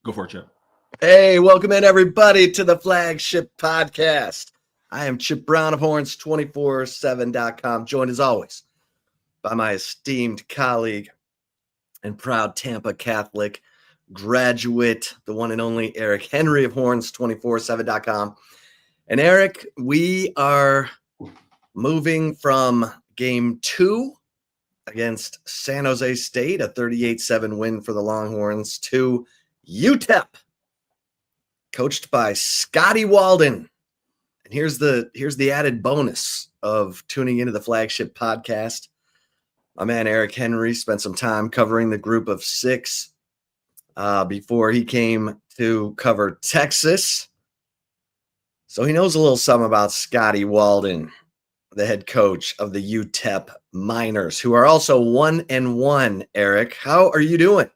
Go for it, Chip. Hey, welcome in everybody to the Flagship Podcast. I am Chip Brown of Horns247.com, joined as always by my esteemed colleague and proud Tampa Catholic graduate, the one and only Eric Henry of Horns247.com. And Eric, we are moving from game 2 against San Jose State, a 38-7 win for the Longhorns, to UTEP, coached by Scotty Walden. And here's the added bonus of tuning into the Flagship Podcast. My man Eric Henry spent some time covering the group of 6 before he came to cover Texas. So he knows a little something about Scotty Walden, the head coach of the UTEP Miners, who are also 1-1. Eric, how are you doing?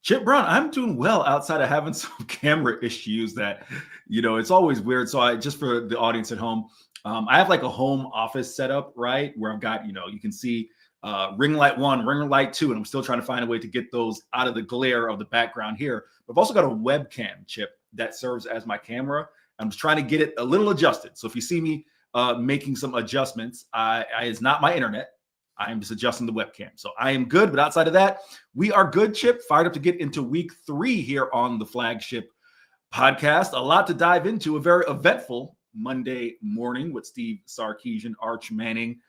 Chip Brown, I'm doing well outside of having some camera issues that, it's always weird. So just for the audience at home, I have like a home office setup, right? Where I've got, you can see ring light 1, ring light 2, and I'm still trying to find a way to get those out of the glare of the background here. But I've also got a webcam, Chip, that serves as my camera. I'm just trying to get it a little adjusted. So if you see me making some adjustments, it's not my internet. I am just adjusting the webcam. So I am good. But outside of that, we are good, Chip. Fired up to get into week 3 here on the Flagship Podcast. A lot to dive into. A very eventful Monday morning with Steve Sarkisian, Arch Manning,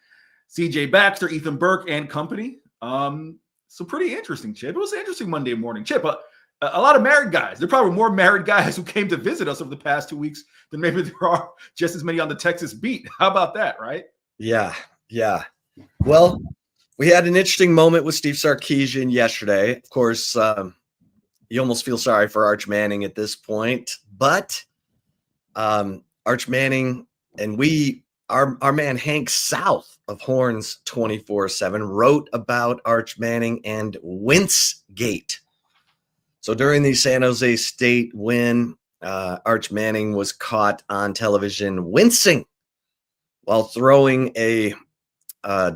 CJ Baxter, Ethan Burke, and company. So pretty interesting, Chip. It was an interesting Monday morning. Chip, a lot of married guys. There are probably more married guys who came to visit us over the past 2 weeks than maybe there are just as many on the Texas beat. How about that, right? Yeah. Well, we had an interesting moment with Steve Sarkisian yesterday. Of course, you almost feel sorry for Arch Manning at this point, but Arch Manning and our man Hank South of Horns247 wrote about Arch Manning and Wincegate. So during the San Jose State win, Arch Manning was caught on television wincing while throwing a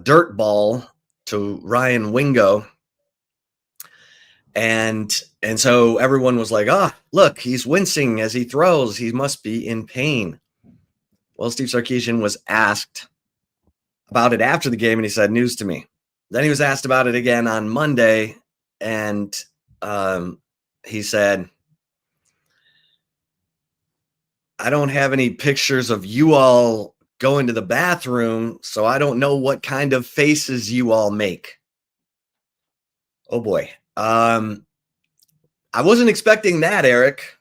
dirt ball to Ryan Wingo. And so everyone was like, look, he's wincing as he throws. He must be in pain. Well, Steve Sarkisian was asked about it after the game, and he said, news to me. Then he was asked about it again on Monday, and he said, I don't have any pictures of you all going to the bathroom, so I don't know what kind of faces you all make. Oh boy. I wasn't expecting that, Eric.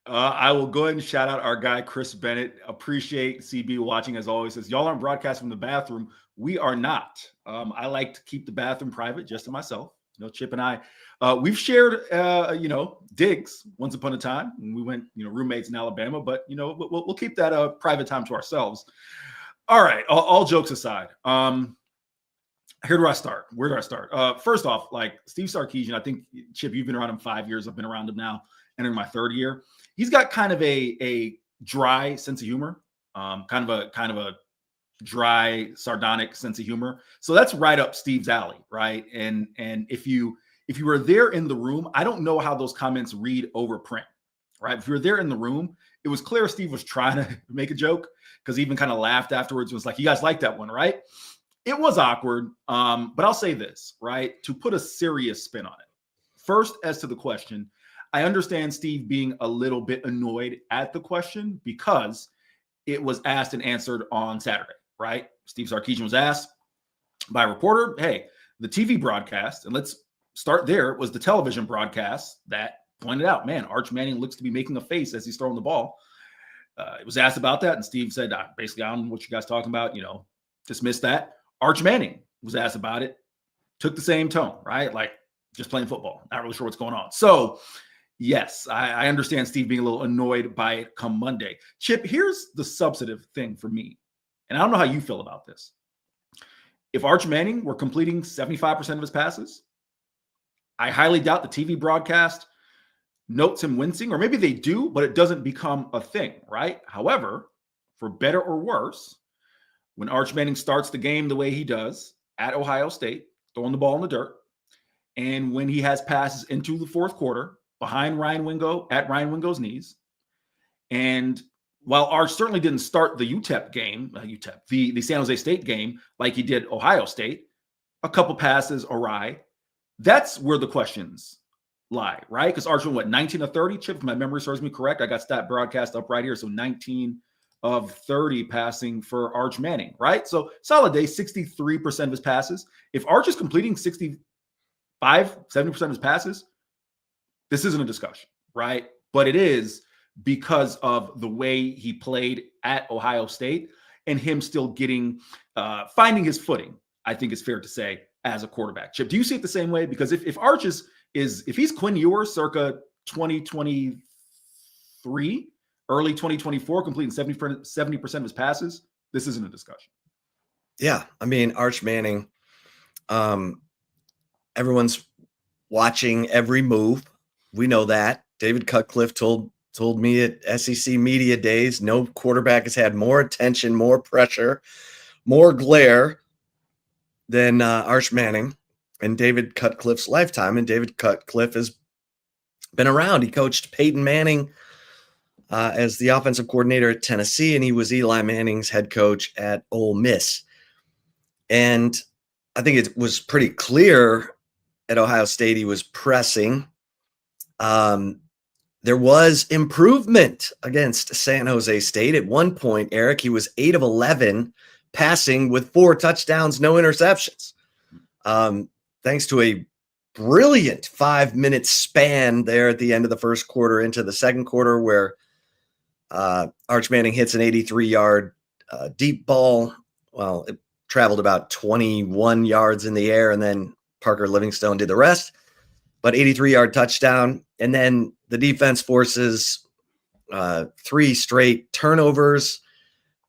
I will go ahead and shout out our guy, Chris Bennett. Appreciate CB watching as always. Says, y'all aren't broadcasting from the bathroom. We are not. I like to keep the bathroom private just to myself. Chip and I, we've shared, digs once upon a time when we went, roommates in Alabama, but, we'll keep that private time to ourselves. All right. All jokes aside. Where do I start? First off, like Steve Sarkisian, I think, Chip, you've been around him 5 years. I've been around him now, entering my 3rd year. He's got kind of a dry sense of humor, kind of a dry, sardonic sense of humor. So that's right up Steve's alley, right? And if you were there in the room, I don't know how those comments read over print, right? If you were there in the room, it was clear Steve was trying to make a joke because he even kind of laughed afterwards. It was like, you guys like that one, right? It was awkward, but I'll say this, right? To put a serious spin on it. First, as to the question, I understand Steve being a little bit annoyed at the question because it was asked and answered on Saturday, right? Steve Sarkisian was asked by a reporter, hey, the TV broadcast, and let's start there, was the television broadcast that pointed out, man, Arch Manning looks to be making a face as he's throwing the ball. It was asked about that, and Steve said, basically, I don't know what you guys talking about, dismiss that. Arch Manning was asked about it, took the same tone, right? Like, just playing football, not really sure what's going on. So, yes, I understand Steve being a little annoyed by it come Monday. Chip, here's the substantive thing for me, and I don't know how you feel about this. If Arch Manning were completing 75% of his passes, I highly doubt the TV broadcast notes him wincing, or maybe they do, but it doesn't become a thing, right? However, for better or worse, when Arch Manning starts the game the way he does at Ohio State, throwing the ball in the dirt, And when he has passes into the fourth quarter behind Ryan Wingo at Ryan Wingo's knees, and while Arch certainly didn't start the the San Jose State game like he did Ohio State, a couple passes awry. That's where the questions lie, right? Because Arch went, 19 of 30, Chip, if my memory serves me correct. I got stat broadcast up right here. So 19 of 30 passing for Arch Manning, right? So solid day, 63% of his passes. If Arch is completing 70% of his passes, this isn't a discussion, right? But it is because of the way he played at Ohio State and him still getting, finding his footing, I think is fair to say, as a quarterback. Chip, do you see it the same way? Because if Arch is if he's Quinn Ewers circa 2023, early 2024, completing 70% of his passes, this isn't a discussion. Yeah. I mean, Arch Manning, everyone's watching every move. We know that. David Cutcliffe told me at SEC Media Days, no quarterback has had more attention, more pressure, more glare than Arch Manning in David Cutcliffe's lifetime. And David Cutcliffe has been around. He coached Peyton Manning as the offensive coordinator at Tennessee, and he was Eli Manning's head coach at Ole Miss. And I think it was pretty clear at Ohio State he was pressing. There was improvement against San Jose State. At one point, Eric, he was 8 of 11 passing with 4 touchdowns, no interceptions. Thanks to a brilliant 5-minute span there at the end of the first quarter into the second quarter where Arch Manning hits an 83-yard deep ball. Well, it traveled about 21 yards in the air, and then Parker Livingstone did the rest. But 83-yard touchdown. And then the defense forces 3 straight turnovers,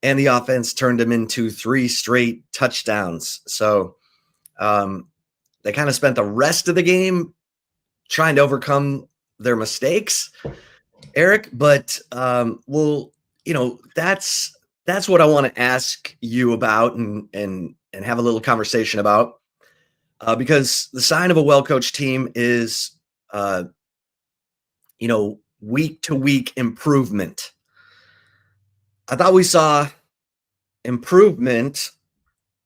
and the offense turned them into 3 straight touchdowns. So they kind of spent the rest of the game trying to overcome their mistakes, Eric. But that's what I want to ask you about and have a little conversation about. Because the sign of a well-coached team is, week-to-week improvement. I thought we saw improvement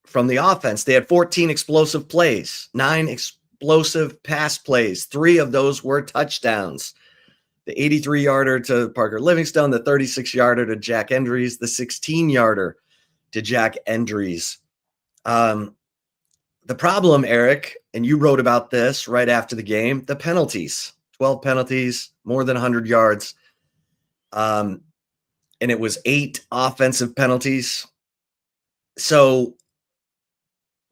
from the offense. They had 14 explosive plays, 9 explosive pass plays. 3 of those were touchdowns. The 83-yarder to Parker Livingstone, the 36-yarder to Jack Endries, the 16-yarder to Jack Endries. The problem, Eric, and you wrote about this right after the game, the penalties, 12 penalties, more than 100 yards. And it was 8 offensive penalties. So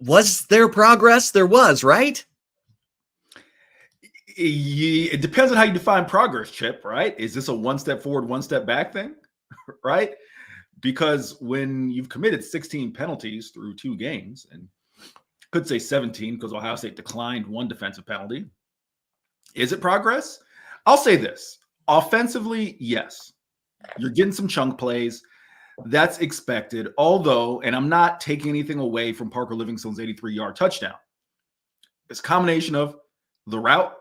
was there progress? There was, right? It depends on how you define progress, Chip, right? Is this a 1 step forward, 1 step back thing, right? Because when you've committed 16 penalties through 2 games, and could say 17 because Ohio State declined 1 defensive penalty. Is it progress? I'll say this. Offensively, yes. You're getting some chunk plays. That's expected. Although, and I'm not taking anything away from Parker Livingstone's 83-yard touchdown. It's a combination of the route,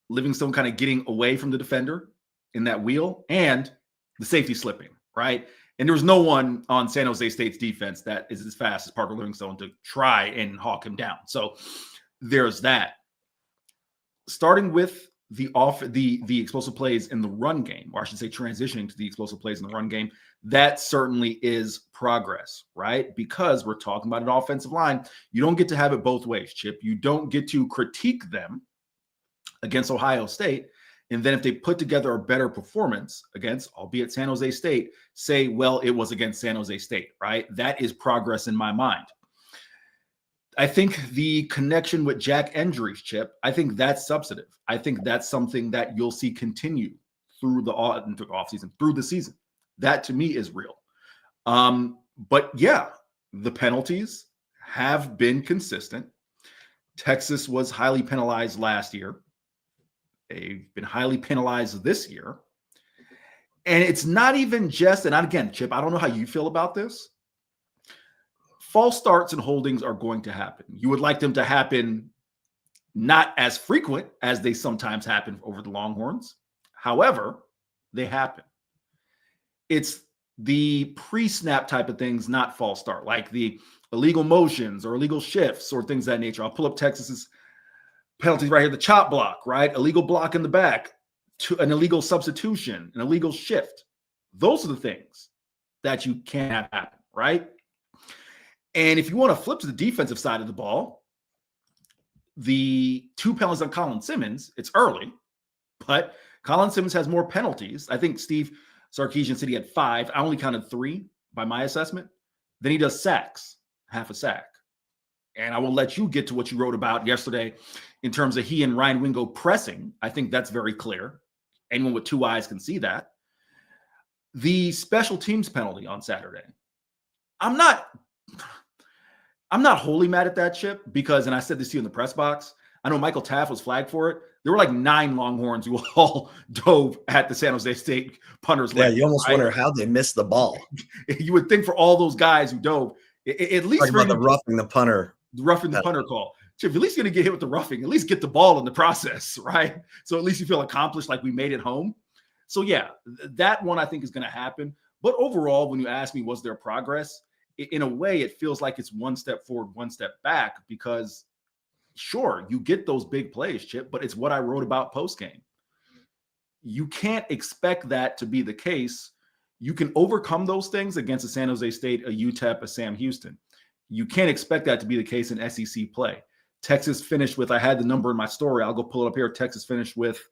Livingstone kind of getting away from the defender in that wheel, and the safety slipping, right? And there was no one on San Jose State's defense that is as fast as Parker Livingstone to try and hawk him down. So there's that. Starting with the explosive plays in the run game, or I should say transitioning to the explosive plays in the run game, that certainly is progress, right? Because we're talking about an offensive line. You don't get to have it both ways, Chip. You don't get to critique them against Ohio State, and then if they put together a better performance against, albeit San Jose State, say, well, it was against San Jose State, right? That is progress in my mind. I think the connection with Jack Endries, Chip, I think that's substantive. I think that's something that you'll see continue through the offseason, through the season. That to me is real. But yeah, the penalties have been consistent. Texas was highly penalized last year. They've been highly penalized this year. And it's not even just, and again, Chip, I don't know how you feel about this. False starts and holdings are going to happen. You would like them to happen Not as frequent as they sometimes happen over the Longhorns. However, they happen. It's the pre-snap type of things, not false start, like the illegal motions or illegal shifts or things of that nature. I'll pull up Texas's penalties right here. The chop block, right? Illegal block in the back, to an illegal substitution, an illegal shift. Those are the things that you can't have happen, right? And if you want to flip to the defensive side of the ball, the 2 penalties on Colin Simmons, it's early, but Colin Simmons has more penalties. I think Steve Sarkisian said he had 5. I only counted 3 by my assessment. Then he does sacks, half a sack. And I will let you get to what you wrote about yesterday in terms of he and Ryan Wingo pressing. I think that's very clear. Anyone with 2 eyes can see that. The special teams penalty on Saturday. I'm not wholly mad at that, Chip, because, and I said this to you in the press box, I know Michael Taft was flagged for it. There were like 9 Longhorns who all dove at the San Jose State punter's leg. Yeah, you almost wonder how they missed the ball. You would think for all those guys who dove, at least about the roughing the punter. Roughing the punter call. Chip, at least you're going to get hit with the roughing. At least get the ball in the process, right? So at least you feel accomplished, like we made it home. So yeah, that one I think is going to happen. But overall, when you ask me, was there progress? In a way, it feels like it's one step forward, one step back, because sure, you get those big plays, Chip, but it's what I wrote about post-game. You can't expect that to be the case. You can overcome those things against a San Jose State, a UTEP, a Sam Houston. You can't expect that to be the case in SEC play. Texas finished with, I had the number in my story, I'll go pull it up here. Texas finished with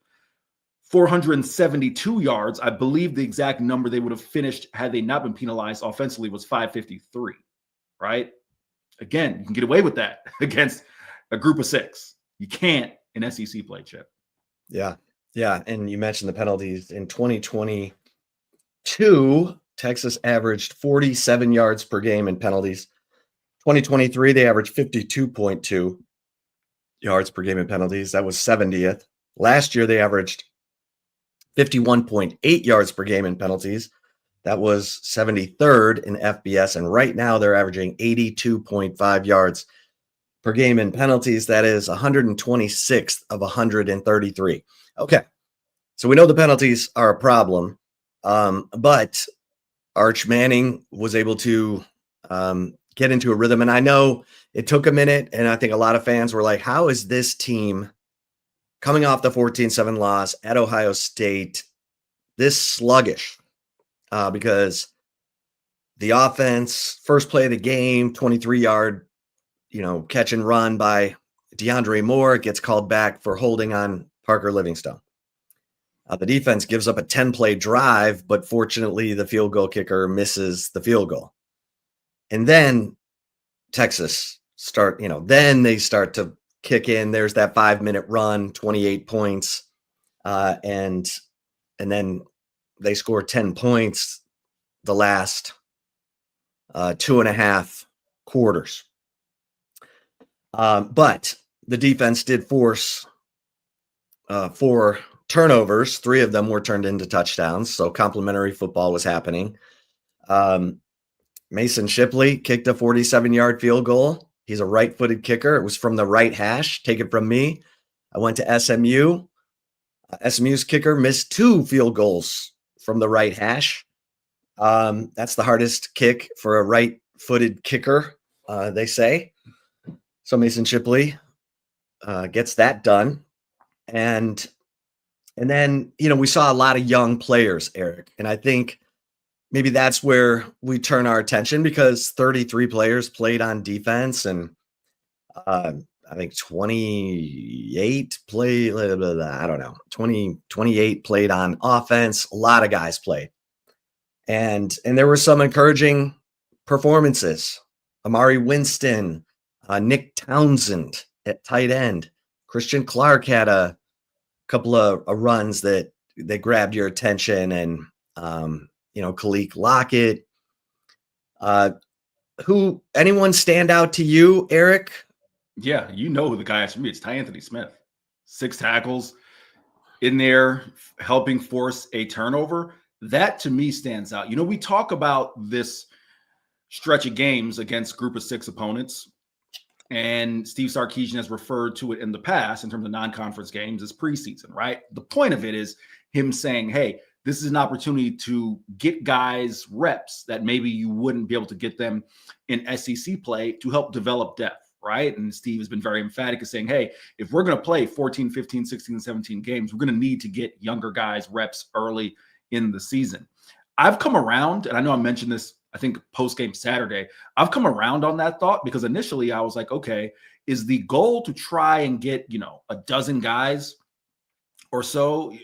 472 yards. I believe the exact number they would have finished had they not been penalized offensively was 553, right? Again, you can get away with that against a group of 6. You can't in SEC play, Chip. Yeah. Yeah. And you mentioned the penalties. In 2022, Texas averaged 47 yards per game in penalties. 2023, they averaged 52.2 yards per game in penalties. That was 70th. Last year, they averaged 51.8 yards per game in penalties. That was 73rd in FBS. And right now, they're averaging 82.5 yards per game in penalties. That is 126th of 133. Okay. So we know the penalties are a problem. But Arch Manning was able to get into a rhythm. And I know it took a minute. And I think a lot of fans were like, how is this team coming off the 14-7 loss at Ohio State this sluggish? Because the offense, first play of the game, 23-yard, catch and run by DeAndre Moore, gets called back for holding on Parker Livingstone. The defense gives up a 10-play drive, but fortunately the field goal kicker misses the field goal. And then Texas then they start to kick in. There's that 5-minute run, 28 points. And then they score 10 points the last 2.5 quarters. But the defense did force 4 turnovers. 3 of them were turned into touchdowns. So complimentary football was happening. Mason Shipley kicked a 47-yard field goal. He's a right-footed kicker. It was from the right hash. Take it from me. I went to SMU. SMU's kicker missed 2 field goals from the right hash. That's the hardest kick for a right-footed kicker, they say. So Mason Shipley gets that done. And then, we saw a lot of young players, Eric. And I think maybe that's where we turn our attention, because 33 players played on defense, and I think 28 played, 28 played on offense. A lot of guys played. And there were some encouraging performances. Amari Winston, Nick Townsend at tight end. Christian Clark had a couple of runs that they grabbed your attention, and Khalil Lockett. Anyone stand out to you, Eric? Yeah, who the guy is for me. It's Ty Anthony Smith. 6 tackles in there, helping force a turnover. That to me stands out. We talk about this stretch of games against group of 6 opponents. And Steve Sarkisian has referred to it in the past in terms of non-conference games as preseason, right? The point of it is him saying, hey, this is an opportunity to get guys reps that maybe you wouldn't be able to get them in SEC play to help develop depth, right? And Steve has been very emphatic in saying, hey, if we're going to play 14, 15, 16, 17 games, we're going to need to get younger guys reps early in the season. I've come around, and I know I mentioned this, I think, post-game Saturday. I've come around on that thought because initially I was like, okay, is the goal to try and get, a dozen guys or so,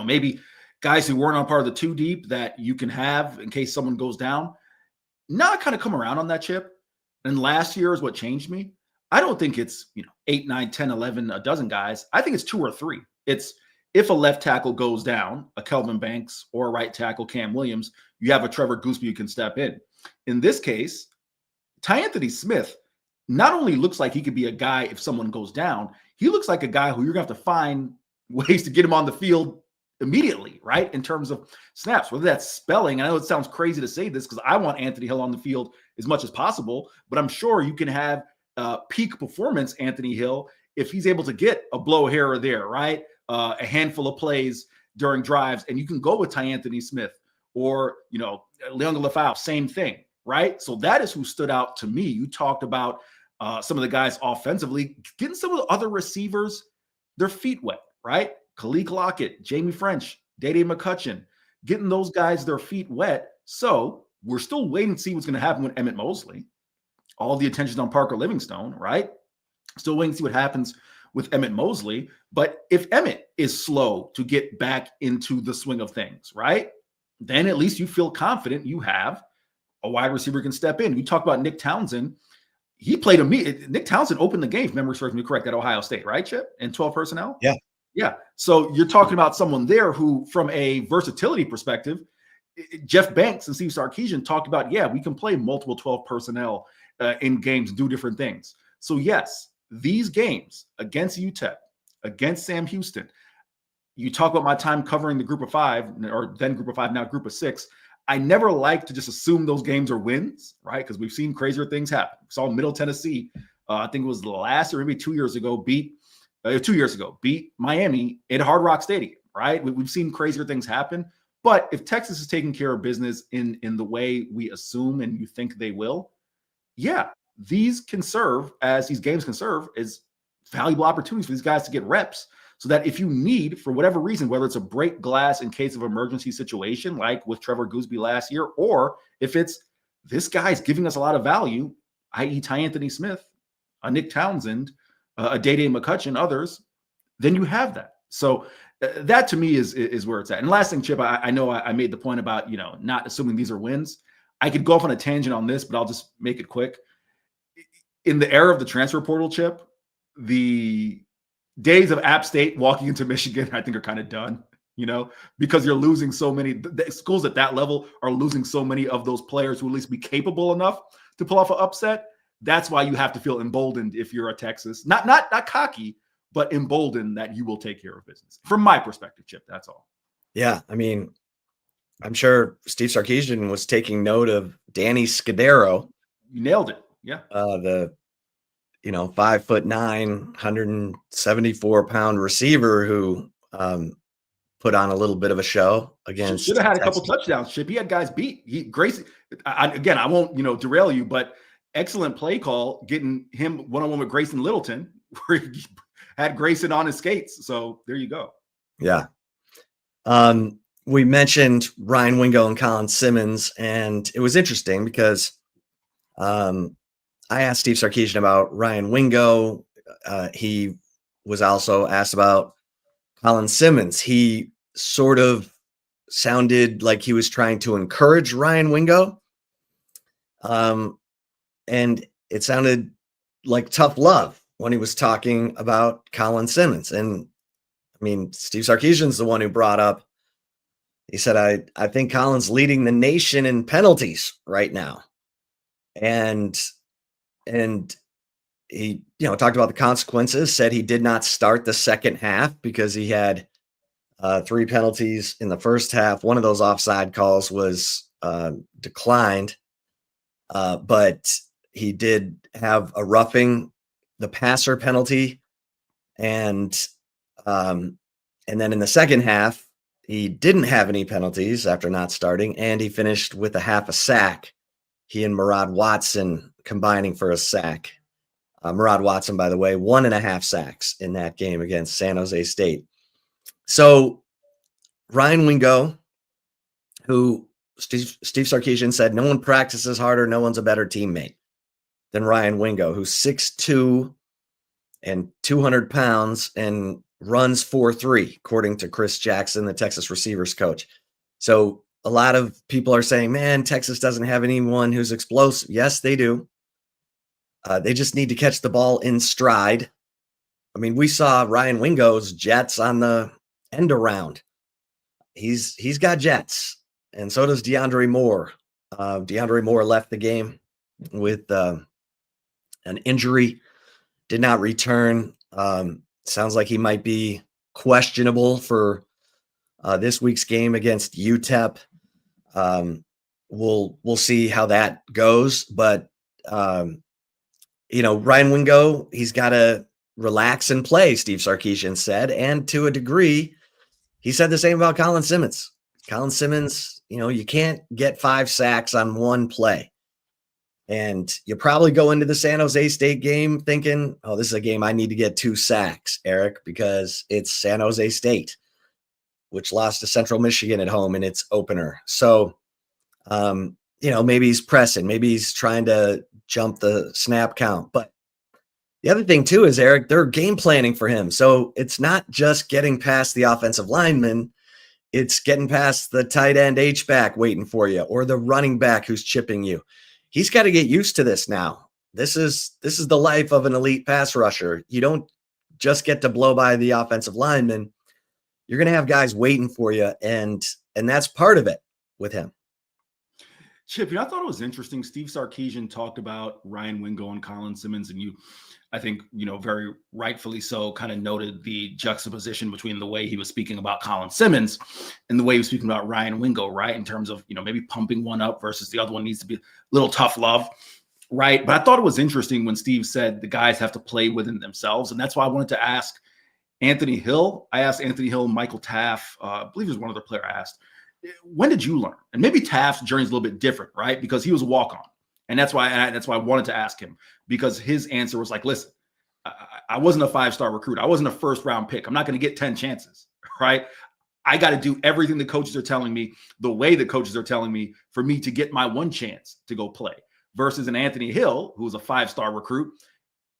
maybe guys who weren't on part of the 2 deep that you can have in case someone goes down? Now I kind of come around on that, Chip. And last year is what changed me. I don't think it's, 8, 9, 10, 11, a dozen guys. I think it's 2 or 3. It's if a left tackle goes down, a Kelvin Banks, or a right tackle, Cam Williams, you have a Trevor Gooseby who can step in. In this case, Anthony Smith not only looks like he could be a guy if someone goes down, he looks like a guy who you're going to have to find ways to get him on the field immediately, right? In terms of snaps, whether that's spelling. I know it sounds crazy to say this because I want Anthony Hill on the field as much as possible, but I'm sure you can have peak performance Anthony Hill if he's able to get a blow here or there, right? A handful of plays during drives, and you can go with Anthony Smith or, Leon Lefau, same thing, right? So that is who stood out to me. You talked about some of the guys offensively, getting some of the other receivers, their feet wet, right? Khalil Lockett, Jamie French, Dede McCutcheon, getting those guys their feet wet. So we're still waiting to see what's going to happen with Emmett Mosley. All the attention on Parker Livingstone, right? Still waiting to see what happens with Emmett Mosley. But if Emmett is slow to get back into the swing of things, right, then at least you feel confident you have a wide receiver who can step in. We talk about Nick Townsend. He played Nick Townsend opened the game, if memory serves me correct, at Ohio State, right, Chip? In 12 personnel? Yeah. So you're talking about someone there who, from a versatility perspective, Jeff Banks and Steve Sarkisian talked about, we can play multiple 12 personnel in games and do different things. So yes, these games against UTEP, against Sam Houston, you talk about my time covering the group of 5, or then group of 5, now group of 6. I never like to just assume those games are wins, right? Because we've seen crazier things happen. We saw Middle Tennessee, I think it was last or maybe 2 years ago, beat Miami at Hard Rock Stadium, right? We've seen crazier things happen. But if Texas is taking care of business in the way we assume and you think they will, these games can serve as valuable opportunities for these guys to get reps, so that if you need, for whatever reason, whether it's a break glass in case of emergency situation, like with Trevor Gooseby last year, or if it's this guy's giving us a lot of value, i.e. Anthony Smith, a Nick Townsend, a Dede McCutcheon, others, then you have that. So that to me is where it's at. And last thing, Chip, I know I made the point about, not assuming these are wins. I could go off on a tangent on this, but I'll just make it quick. In the era of the transfer portal, Chip, the days of App State walking into Michigan, I think, are kind of done, because you're losing so many. The schools at that level are losing so many of those players who at least be capable enough to pull off an upset. That's why you have to feel emboldened if you're a Texas, not cocky, but emboldened that you will take care of business. From my perspective, Chip, that's all. Yeah, I mean, I'm sure Steve Sarkisian was taking note of Danny Scudero. You nailed it. Yeah. The 5'9", 174-pound receiver who put on a little bit of a show against. Should have had a couple touchdowns. Chip, he had guys beat. Gracie, I won't derail you, but excellent play call getting him one-on-one with Grayson Littleton, where he had Grayson on his skates. So there you go. Yeah. We mentioned Ryan Wingo and Colin Simmons, and it was interesting because I asked Steve Sarkisian about Ryan Wingo. He was also asked about Colin Simmons. He sort of sounded like he was trying to encourage Ryan Wingo. And it sounded like tough love when he was talking about Colin Simmons. And I mean, Steve Sarkisian's the one who brought up, he said, I think Colin's leading the nation in penalties right now. And he, talked about the consequences, said he did not start the second half because he had 3 penalties in the first half. One of those offside calls was declined, but he did have a roughing the passer penalty. And then in the second half, he didn't have any penalties after not starting, and he finished with a half a sack. He and Murad Watson combining for a sack. Murad Watson, by the way, 1.5 sacks in that game against San Jose State. So Ryan Wingo, who Steve Sarkisian said, no one practices harder, no one's a better teammate than Ryan Wingo, who's 6'2" and 200 pounds and runs 4.3, according to Chris Jackson, the Texas receivers coach. So a lot of people are saying, man, Texas doesn't have anyone who's explosive. Yes, they do. They just need to catch the ball in stride. I mean, we saw Ryan Wingo's jets on the end around. He's got jets, and so does DeAndre Moore. DeAndre Moore left the game with an injury, did not return. Sounds like he might be questionable for this week's game against UTEP. We'll see how that goes, but Ryan Wingo, he's got to relax and play, Steve Sarkisian said. And to a degree, he said the same about Colin Simmons. Colin Simmons, you can't get 5 sacks on one play. And you probably go into the San Jose State game thinking, oh, this is a game I need to get 2 sacks, Eric, because it's San Jose State, which lost to Central Michigan at home in its opener. So, maybe he's pressing, maybe he's trying to jump the snap count. But the other thing too is, Eric, they're game planning for him. So it's not just getting past the offensive lineman. It's getting past the tight end H-back waiting for you, or the running back who's chipping you. He's got to get used to this now. This is the life of an elite pass rusher. You don't just get to blow by the offensive lineman. You're going to have guys waiting for you, and that's part of it with him. Chip, I thought it was interesting. Steve Sarkisian talked about Ryan Wingo and Colin Simmons, and you, I think, very rightfully so, kind of noted the juxtaposition between the way he was speaking about Colin Simmons and the way he was speaking about Ryan Wingo, right? In terms of, maybe pumping one up versus the other one needs to be a little tough love, right? But I thought it was interesting when Steve said the guys have to play within themselves. And that's why I wanted to ask Anthony Hill. I asked Anthony Hill, Michael Taff, I believe there's one other player I asked, when did you learn? And maybe Taft's journey is a little bit different, right? Because he was a walk-on. And that's why I wanted to ask him, because his answer was like, listen, I wasn't a 5-star recruit. I wasn't a first-round pick. I'm not going to get 10 chances, right? I got to do everything the coaches are telling me, the way the coaches are telling me, for me to get my one chance to go play. Versus an Anthony Hill, who was a 5-star recruit,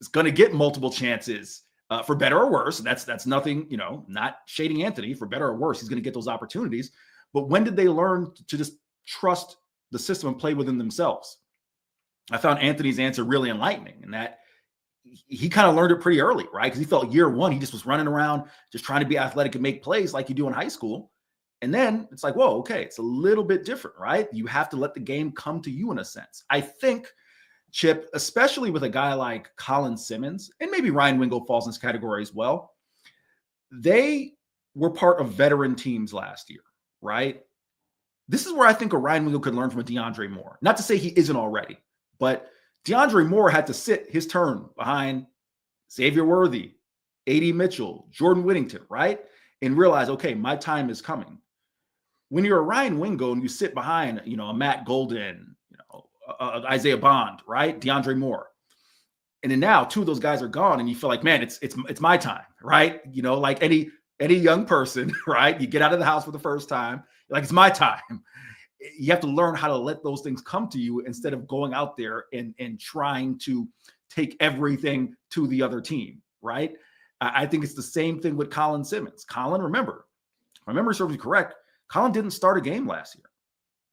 is going to get multiple chances for better or worse. That's nothing, not shading Anthony. For better or worse, he's going to get those opportunities. But when did they learn to just trust the system and play within themselves? I found Anthony's answer really enlightening, in that he kind of learned it pretty early, right? Because he felt year one, he just was running around, just trying to be athletic and make plays like you do in high school. And then it's like, whoa, okay, it's a little bit different, right? You have to let the game come to you in a sense. I think, Chip, especially with a guy like Colin Simmons, and maybe Ryan Wingo falls in this category as well, they were part of veteran teams last year, right? This is where I think a Ryan Wingo could learn from a DeAndre Moore. Not to say he isn't already, but DeAndre Moore had to sit his turn behind Xavier Worthy, A.D. Mitchell, Jordan Whittington, right? And realize, okay, my time is coming. When you're a Ryan Wingo and you sit behind, a Matt Golden, Isaiah Bond, right? DeAndre Moore. And then now 2 of those guys are gone, and you feel like, man, it's my time, right? Like any young person, right? You get out of the house for the first time, like, it's my time. You have to learn how to let those things come to you instead of going out there and trying to take everything to the other team, right? I think it's the same thing with Colin Simmons. Colin, remember, if my memory serves me correct, Colin didn't start a game last year.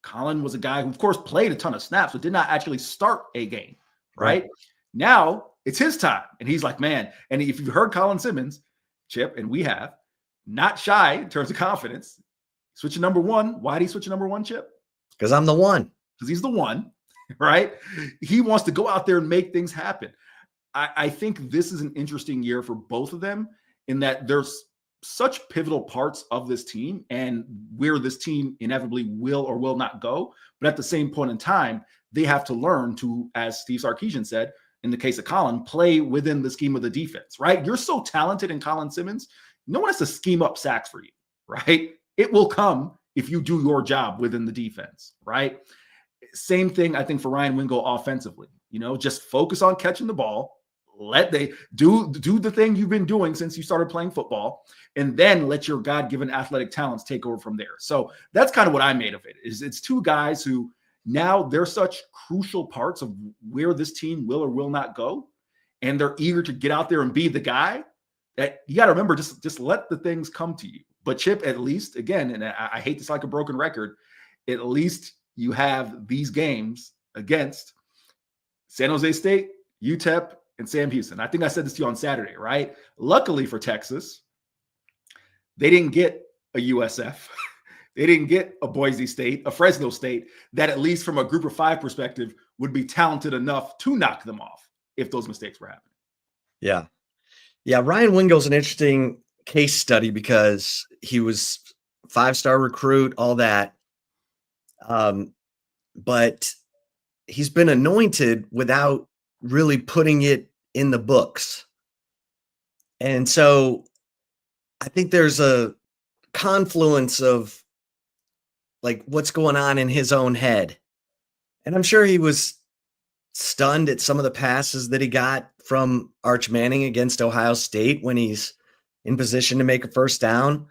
Colin was a guy who, of course, played a ton of snaps, but did not actually start a game, right? Now it's his time. And he's like, man, and if you've heard Colin Simmons, Chip, and we have, not shy in terms of confidence, switching number 1. Why did he switch to number 1, Chip? Because I'm the one. Because he's the one, right? He wants to go out there and make things happen. I think this is an interesting year for both of them, in that there's such pivotal parts of this team and where this team inevitably will or will not go. But at the same point in time, they have to learn to, as Steve Sarkisian said, in the case of Colin, play within the scheme of the defense, right? You're so talented in Colin Simmons. No one has to scheme up sacks for you, right? It will come if you do your job within the defense, right? Same thing, I think, for Ryan Wingo offensively. Just focus on catching the ball. Let they do the thing you've been doing since you started playing football, and then let your God-given athletic talents take over from there. So that's kind of what I made of it. Is it's two guys who now they're such crucial parts of where this team will or will not go, and they're eager to get out there and be the guy that you got to remember. Just let the things come to you. But Chip, at least, again, and I hate this like a broken record, at least you have these games against San Jose State, UTEP, and Sam Houston. I think I said this to you on Saturday, right? Luckily for Texas, they didn't get a USF. They didn't get a Boise State, a Fresno State, that at least from a group of five perspective would be talented enough to knock them off if those mistakes were happening. Yeah. Yeah, Ryan Wingo's an interesting case study because he was 5-star recruit, all that. But he's been anointed without really putting it in the books. And so I think there's a confluence of like what's going on in his own head. And I'm sure he was stunned at some of the passes that he got from Arch Manning against Ohio State when he's in position to make a first down.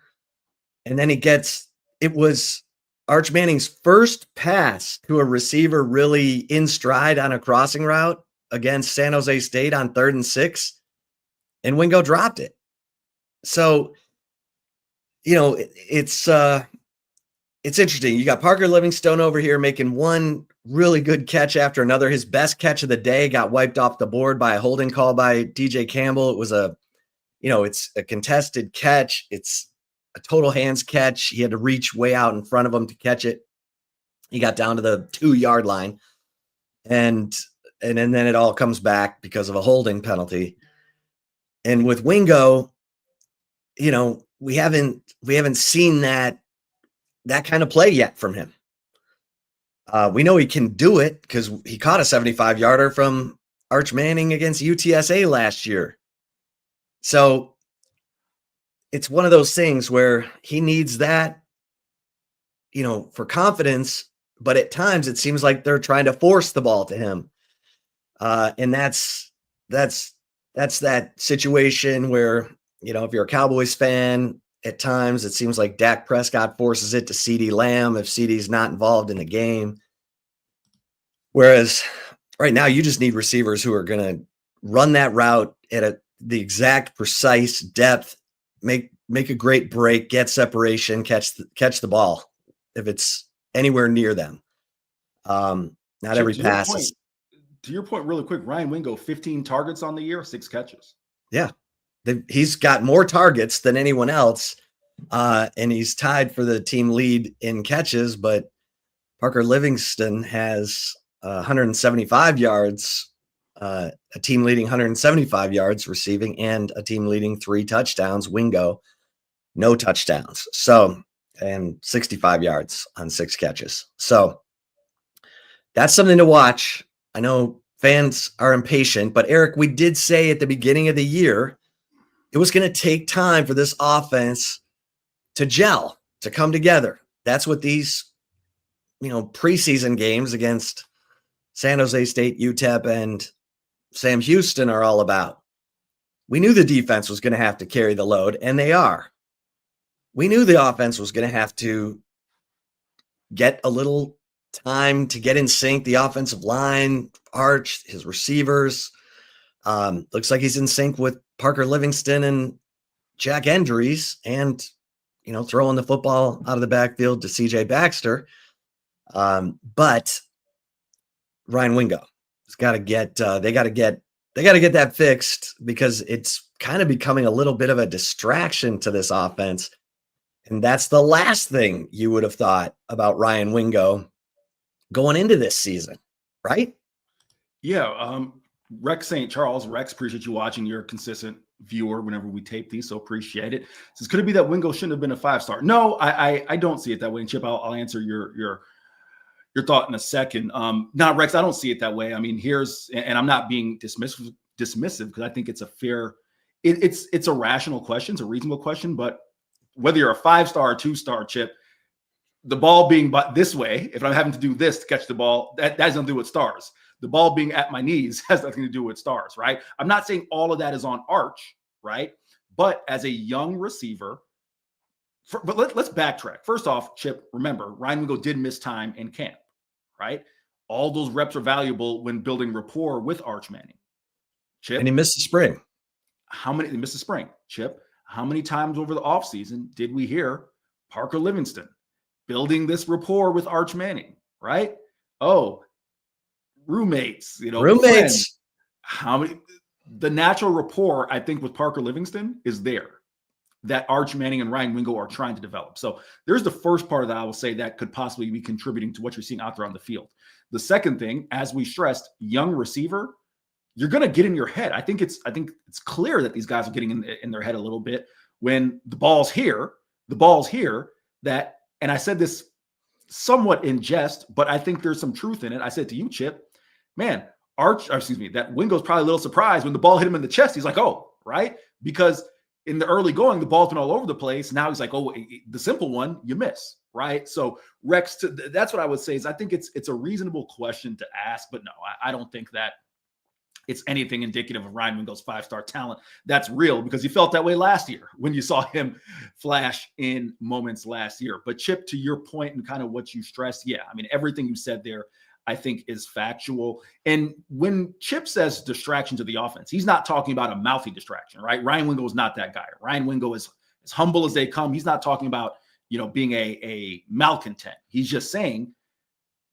And then it was Arch Manning's first pass to a receiver really in stride on a crossing route against San Jose State on 3rd and 6, and Wingo dropped it. So, it's interesting. You got Parker Livingstone over here making one really good catch after another. His best catch of the day got wiped off the board by a holding call by DJ Campbell. It was it's a contested catch. It's a total hands catch. He had to reach way out in front of him to catch it. He got down to the 2-yard line, and then it all comes back because of a holding penalty. And with Wingo, we haven't seen that kind of play yet from him. We know he can do it because he caught a 75-yarder from Arch Manning against UTSA last year. So it's one of those things where he needs that, for confidence, but at times it seems like they're trying to force the ball to him. And that's that situation where, if you're a Cowboys fan, at times it seems like Dak Prescott forces it to CeeDee Lamb if CeeDee's not involved in the game. Whereas right now you just need receivers who are going to run that route at the exact precise depth, make a great break, get separation, catch the ball if it's anywhere near them. Not every pass is. To your point, really quick, Ryan Wingo, 15 targets on the year, 6 catches. Yeah. He's got more targets than anyone else, and he's tied for the team lead in catches, but Parker Livingston has 175 yards, a team leading 175 yards receiving, and a team leading 3 touchdowns. Wingo, no touchdowns. So, and 65 yards on 6 catches. So that's something to watch. I know fans are impatient, but Eric, we did say at the beginning of the year, it was going to take time for this offense to gel, to come together. That's what these, preseason games against San Jose State, UTEP, and Sam Houston are all about. We knew the defense was going to have to carry the load, and they are. We knew the offense was going to have to get a little time to get in sync. The offensive line, Arch, his receivers. Looks like he's in sync with Parker Livingston and Jack Endries, and throwing the football out of the backfield to CJ Baxter. But Ryan Wingo has got to get they got to get that fixed, because it's kind of becoming a little bit of a distraction to this offense. And that's the last thing you would have thought about Ryan Wingo going into this season, right? Yeah. Rex St. Charles, Rex, appreciate you watching. You're a consistent viewer whenever we tape these, so appreciate it. Says, could it be that Wingo shouldn't have been a 5-star? No, I don't see it that way. And Chip, I'll answer your your thought in a second. Now, Rex, I don't see it that way. I mean, and I'm not being dismissive because I think it's a fair, it's a rational question. It's a reasonable question, but whether you're a 5-star or 2-star, Chip, the ball being this way, if I'm having to do this to catch the ball, that has nothing to do with stars. The ball being at my knees has nothing to do with stars, right? I'm not saying all of that is on Arch, right? But as a young receiver, but let's backtrack. First off, Chip, remember, Ryan Wingo did miss time in camp, right? All those reps are valuable when building rapport with Arch Manning. Chip, and he missed the spring. He missed the spring, Chip. How many times over the offseason did we hear Parker Livingston building this rapport with Arch Manning, right? Oh, roommates, friends. How many? The natural rapport, I think, with Parker Livingston is there that Arch Manning and Ryan Wingo are trying to develop. So there's the first part that I will say that could possibly be contributing to what you're seeing out there on the field. The second thing, as we stressed, young receiver, you're going to get in your head. I think it's clear that these guys are getting in their head a little bit when the ball's here that, and I said this somewhat in jest, but I think there's some truth in it. I said to you, Chip, man, that Wingo's probably a little surprised when the ball hit him in the chest. He's like, oh, right? Because in the early going, the ball's been all over the place. Now he's like, oh, the simple one, you miss, right? So Rex, that's what I would say is I think it's a reasonable question to ask, but no, I don't think that it's anything indicative of Ryan Wingo's 5-star talent. That's real because you felt that way last year when you saw him flash in moments last year. But Chip, to your point and kind of what you stressed, yeah, I mean, everything you said there, I think is factual. And when Chip says distraction to the offense, he's not talking about a mouthy distraction, right? Ryan Wingo is not that guy. Ryan Wingo is as humble as they come. He's not talking about, being a malcontent. He's just saying,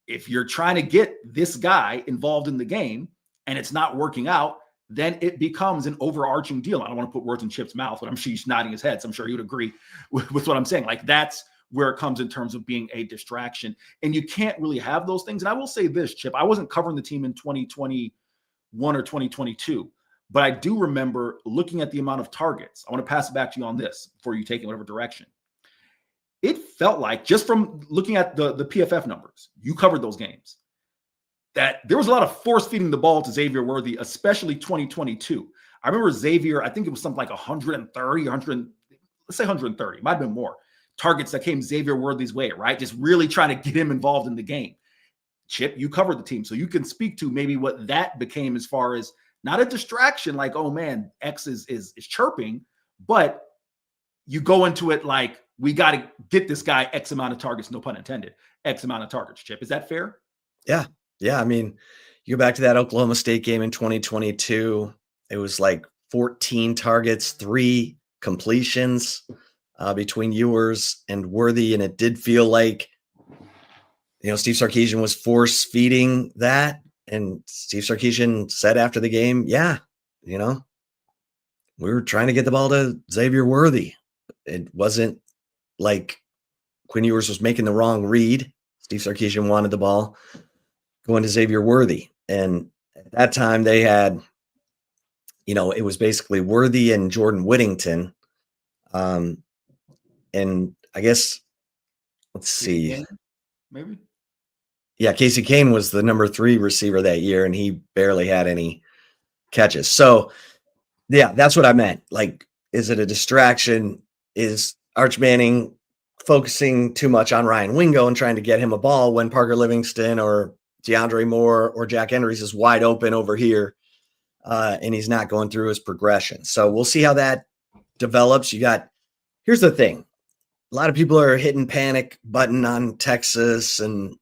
if you're trying to get this guy involved in the game and it's not working out, then it becomes an overarching deal. I don't want to put words in Chip's mouth, but I'm sure he's nodding his head. So I'm sure he would agree with what I'm saying. Like that's where it comes in terms of being a distraction. And you can't really have those things. And I will say this, Chip, I wasn't covering the team in 2021 or 2022, but I do remember looking at the amount of targets. I want to pass it back to you on this before you take it whatever direction. It felt like, just from looking at the PFF numbers, you covered those games, that there was a lot of force feeding the ball to Xavier Worthy, especially 2022. I remember Xavier, I think it was something like 130, let's say 130, might have been more targets that came Xavier Worthy's way, right? Just really trying to get him involved in the game. Chip, you covered the team, so you can speak to maybe what that became as far as not a distraction, like, oh man, X is chirping, but you go into it like, we got to get this guy X amount of targets, no pun intended, X amount of targets, Chip. Is that fair? Yeah. Yeah. I mean, you go back to that Oklahoma State game in 2022, it was like 14 targets, 3 completions between Ewers and Worthy. And it did feel like, Steve Sarkisian was force feeding that. And Steve Sarkisian said after the game, yeah, we were trying to get the ball to Xavier Worthy. It wasn't like Quinn Ewers was making the wrong read. Steve Sarkisian wanted the ball going to Xavier Worthy. And at that time they had, it was basically Worthy and Jordan Whittington. And I guess, let's see. Maybe. Yeah, Casey Kane was the number 3 receiver that year, and he barely had any catches. So, yeah, that's what I meant. Like, is it a distraction? Is Arch Manning focusing too much on Ryan Wingo and trying to get him a ball when Parker Livingston or DeAndre Moore or Jack Henry's is wide open over here, and he's not going through his progression? So we'll see how that develops. Here's the thing. A lot of people are hitting panic button on Texas, and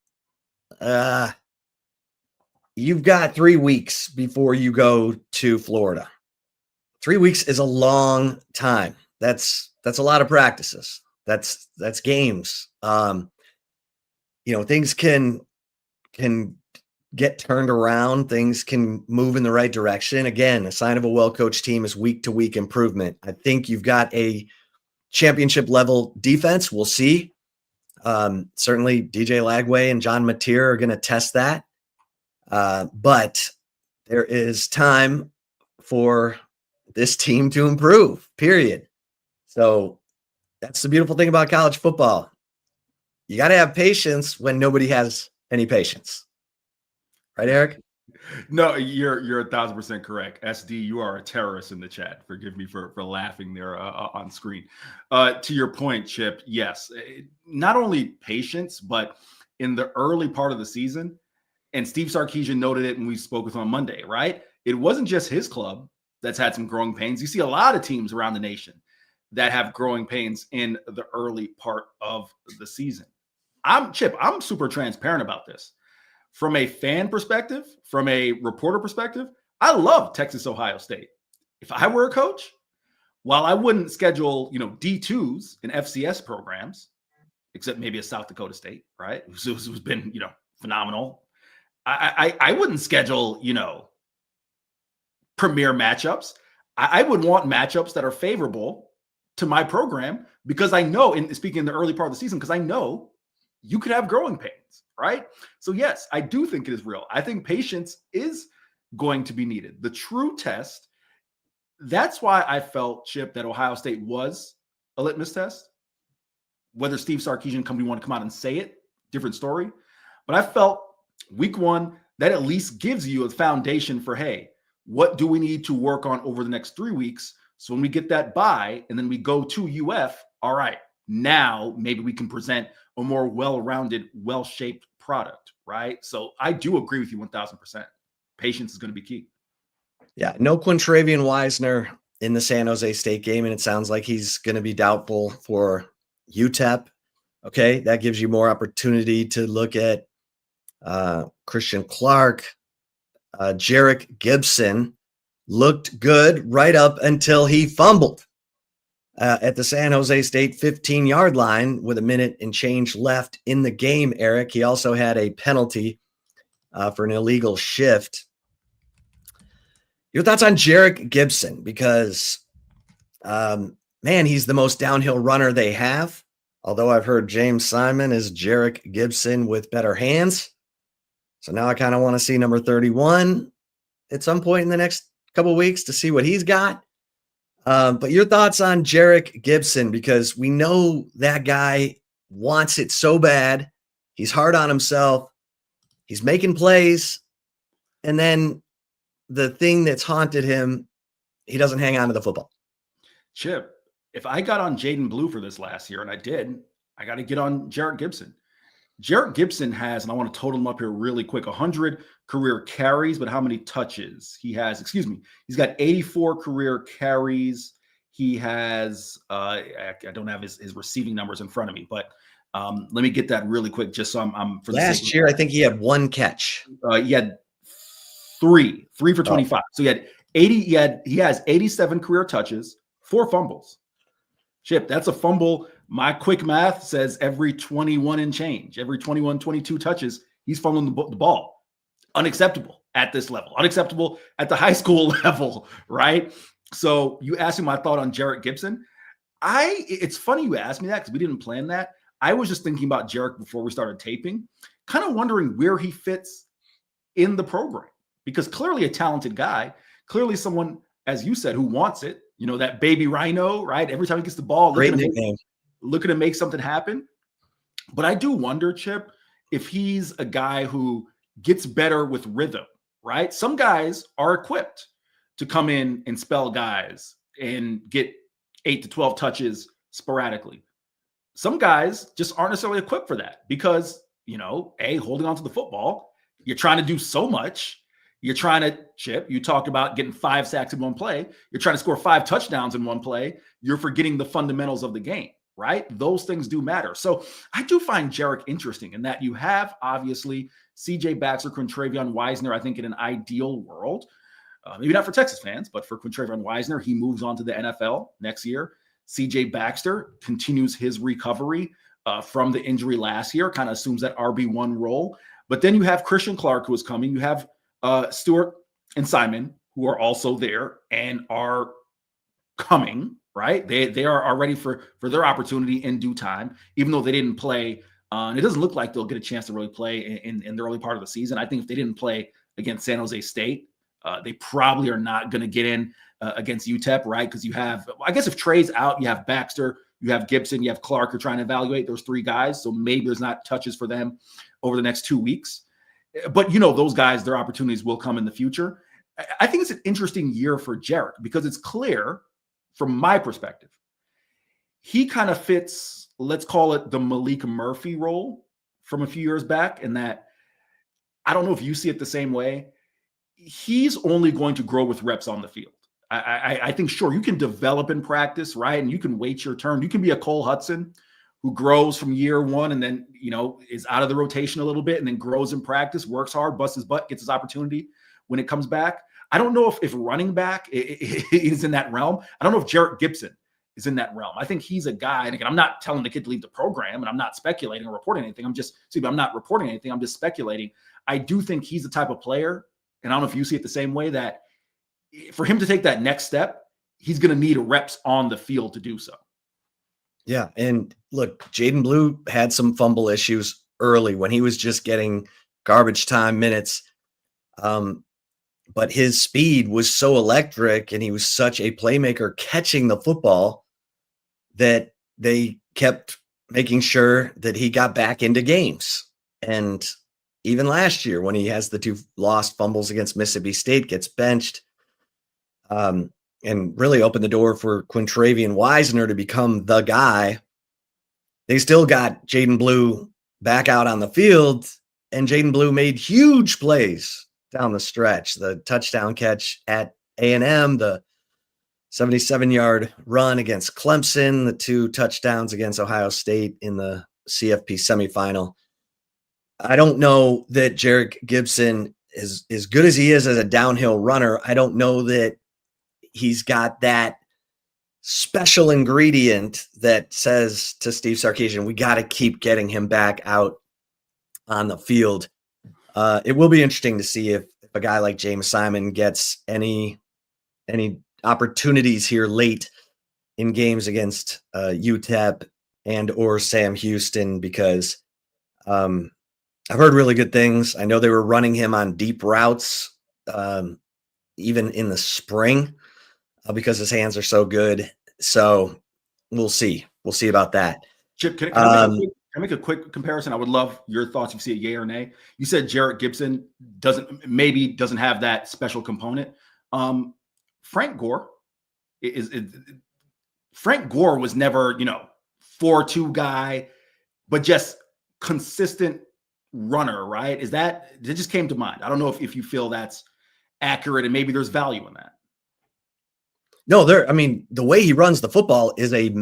you've got 3 weeks before you go to Florida. 3 weeks is a long time. That's a lot of practices. That's games. Things can get turned around. Things can move in the right direction. Again, a sign of a well-coached team is week-to-week improvement. I think you've got a championship level defense. We'll see. Certainly DJ Lagway and John Mateer are going to test that. But there is time for this team to improve, period. So that's the beautiful thing about college football. You got to have patience when nobody has any patience. Right, Eric? No, you're 1,000% correct. SD, you are a terrorist in the chat. Forgive me for laughing there on screen. To your point, Chip, yes, not only patience, but in the early part of the season, and Steve Sarkisian noted it when we spoke with him on Monday, right? It wasn't just his club that's had some growing pains. You see a lot of teams around the nation that have growing pains in the early part of the season. I'm super transparent about this. From a fan perspective, from a reporter perspective, I love Texas Ohio State. If I were a coach, while I wouldn't schedule, D2s in FCS programs, except maybe a South Dakota State, right? Who's been, phenomenal. I wouldn't schedule, premier matchups. I would want matchups that are favorable to my program because I know, in speaking in the early part of the season, because I know you could have growing pains, right? So yes, I do think it is real. I think patience is going to be needed. The true test, that's why I felt, Chip, that Ohio State was a litmus test. Whether Steve Sarkisian company want to come out and say it, different story. But I felt week one, that at least gives you a foundation for, hey, what do we need to work on over the next 3 weeks? So when we get that bye and then we go to UF, all right, now maybe we can present a more well-rounded, well-shaped product, right? So I do agree with you 1,000%. Patience is going to be key. Yeah, no Quintravian Wisner in the San Jose State game, and it sounds like he's going to be doubtful for UTEP. Okay, that gives you more opportunity to look at Christian Clark. Jarek Gibson looked good right up until he fumbled at the San Jose State 15-yard line with a minute and change left in the game, Eric. He also had a penalty for an illegal shift. Your thoughts on Jarek Gibson? Because, man, he's the most downhill runner they have. Although I've heard James Simon is Jarek Gibson with better hands. So now I kind of want to see number 31 at some point in the next couple of weeks to see what he's got. But your thoughts on Jarek Gibson, because we know that guy wants it so bad. He's hard on himself. He's making plays. And then the thing that's haunted him, he doesn't hang on to the football. Chip, if I got on Jaden Blue for this last year, and I did, I got to get on Jarek Gibson. Jarek Gibson has, and I want to total him up here really quick, 100 career carries, but how many touches he has? Excuse me. He's got 84 career carries. He has, I don't have his receiving numbers in front of me, but let me get that really quick, just so I'm for the last year. I think he had one catch. He had three for 25. So he had 80. He has 87 career touches, 4 fumbles. Chip, that's a fumble. My quick math says every 21 and change, every 21, 22 touches, he's fumbling the ball. Unacceptable at this level. Unacceptable at the high school level, right? So you asked me my thought on Jarek Gibson. It's funny you asked me that because we didn't plan that. I was just thinking about Jarek before we started taping, kind of wondering where he fits in the program. Because clearly a talented guy, clearly someone, as you said, who wants it. You know, that baby rhino, right? Every time he gets the ball, looking to make something happen. But I do wonder, Chip, if he's a guy who gets better with rhythm, right? Some guys are equipped to come in and spell guys and get 8 to 12 touches sporadically. Some guys just aren't necessarily equipped for that because, holding on to the football, you're trying to do so much. You're trying to, Chip, you talked about getting 5 sacks in one play. You're trying to score 5 touchdowns in one play. You're forgetting the fundamentals of the game, right? Those things do matter. So I do find Jarek interesting in that you have, obviously, C.J. Baxter, Quintravian Wisner, I think in an ideal world, maybe not for Texas fans, but for Quintravian Wisner, he moves on to the NFL next year. C.J. Baxter continues his recovery from the injury last year, kind of assumes that RB1 role. But then you have Christian Clark, who is coming. You have Stewart and Simon, who are also there and are coming, right? They are ready for their opportunity in due time, even though they didn't play. It doesn't look like they'll get a chance to really play in the early part of the season. I think if they didn't play against San Jose State, they probably are not going to get in against UTEP, right? Because you have, I guess if Trey's out, you have Baxter, You have Gibson, you have Clark. You're trying to evaluate those 3 guys. So maybe there's not touches for them over the next 2 weeks. But, those guys, their opportunities will come in the future. I think it's an interesting year for Jarek because it's clear from my perspective, he kind of fits, let's call it the Malik Murphy role from a few years back, in that I don't know if you see it the same way. He's only going to grow with reps on the field. I think, sure, you can develop in practice, right? And you can wait your turn. You can be a Cole Hudson who grows from year 1 and then, is out of the rotation a little bit and then grows in practice, works hard, busts his butt, gets his opportunity when it comes back. I don't know if running back is in that realm. I don't know if Jarek Gibson is in that realm. I think he's a guy, and again, I'm not telling the kid to leave the program, and I'm not speculating or reporting anything. I'm not reporting anything. I'm just speculating. I do think he's the type of player, and I don't know if you see it the same way, that for him to take that next step, he's going to need reps on the field to do so. Yeah, and look, Jaden Blue had some fumble issues early when he was just getting garbage time minutes. But his speed was so electric and he was such a playmaker catching the football that they kept making sure that he got back into games. And even last year, when he has the 2 lost fumbles against Mississippi State, gets benched, and really opened the door for Quintravian Wisner to become the guy. They still got Jaden Blue back out on the field, and Jaden Blue made huge plays down the stretch. The touchdown catch at A&M, the 77-yard run against Clemson, the 2 touchdowns against Ohio State in the CFP semifinal. I don't know that Jarek Gibson is as good as he is as a downhill runner. I don't know that he's got that special ingredient that says to Steve Sarkisian, we got to keep getting him back out on the field. It will be interesting to see if a guy like James Simon gets any opportunities here late in games against UTEP and or Sam Houston, because I've heard really good things. I know they were running him on deep routes even in the spring because his hands are so good. So we'll see. We'll see about that. Chip, can I make a quick comparison? I would love your thoughts. If you see it, yay or nay. You said Jarek Gibson doesn't have that special component. Frank Gore Frank Gore was never, 4-2 guy, but just consistent runner, right? It just came to mind. I don't know if you feel that's accurate, and maybe there's value in that. No, the way he runs the football is a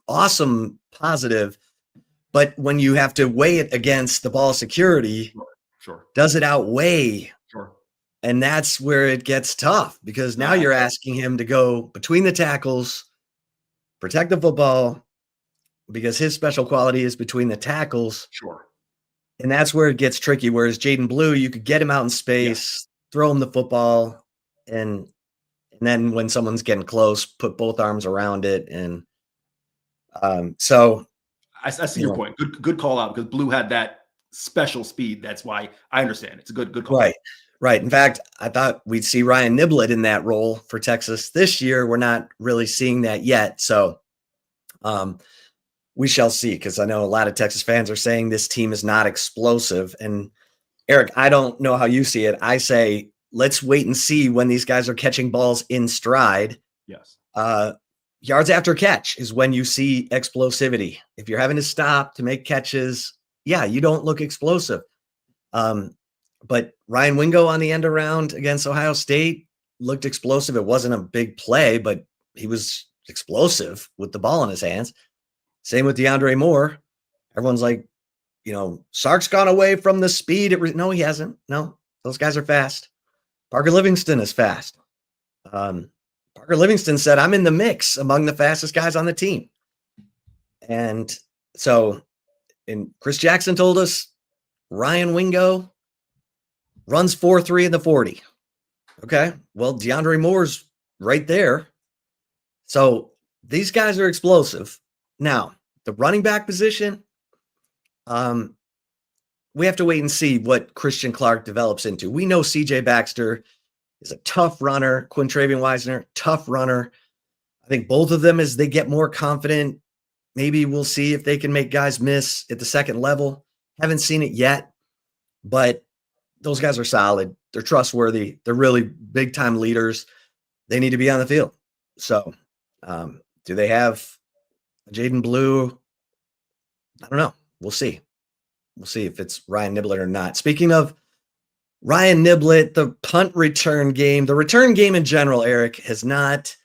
awesome positive, but when you have to weigh it against the ball security, sure. Does it outweigh? Sure. And that's where it gets tough, because now you're asking him to go between the tackles, protect the football, because his special quality is between the tackles. Sure. And that's where it gets tricky. Whereas Jaden Blue, you could get him out in space, throw him the football, and then when someone's getting close, put both arms around it. And so I see your point. Good call out, because Blue had that special speed. That's why I understand. It's a good call. Right. In fact, I thought we'd see Ryan Niblett in that role for Texas this year. We're not really seeing that yet. So we shall see, because I know a lot of Texas fans are saying this team is not explosive. And Eric, I don't know how you see it. I say, let's wait and see when these guys are catching balls in stride. Yes. Yards after catch is when you see explosivity. If you're having to stop to make catches, you don't look explosive. But Ryan Wingo on the end around against Ohio State looked explosive. It wasn't a big play, but he was explosive with the ball in his hands. Same with DeAndre Moore. Everyone's like, Sark's gone away from the speed. No, he hasn't. No, those guys are fast. Parker Livingston is fast. Parker Livingston said, I'm in the mix among the fastest guys on the team. And Chris Jackson told us Ryan Wingo runs 4.3 in the 40. Okay. Well, DeAndre Moore's right there. So these guys are explosive. Now, the running back position, we have to wait and see what Christian Clark develops into. We know CJ Baxter is a tough runner. Quintravian Wisner, tough runner. I think both of them, as they get more confident, Maybe we'll see if they can make guys miss at the second level. Haven't seen it yet, but those guys are solid. They're trustworthy. They're really big-time leaders. They need to be on the field. So do they have Jaden Blue? I don't know. We'll see. We'll see if it's Ryan Niblett or not. Speaking of Ryan Niblett, the punt return game, the return game in general, Eric, has not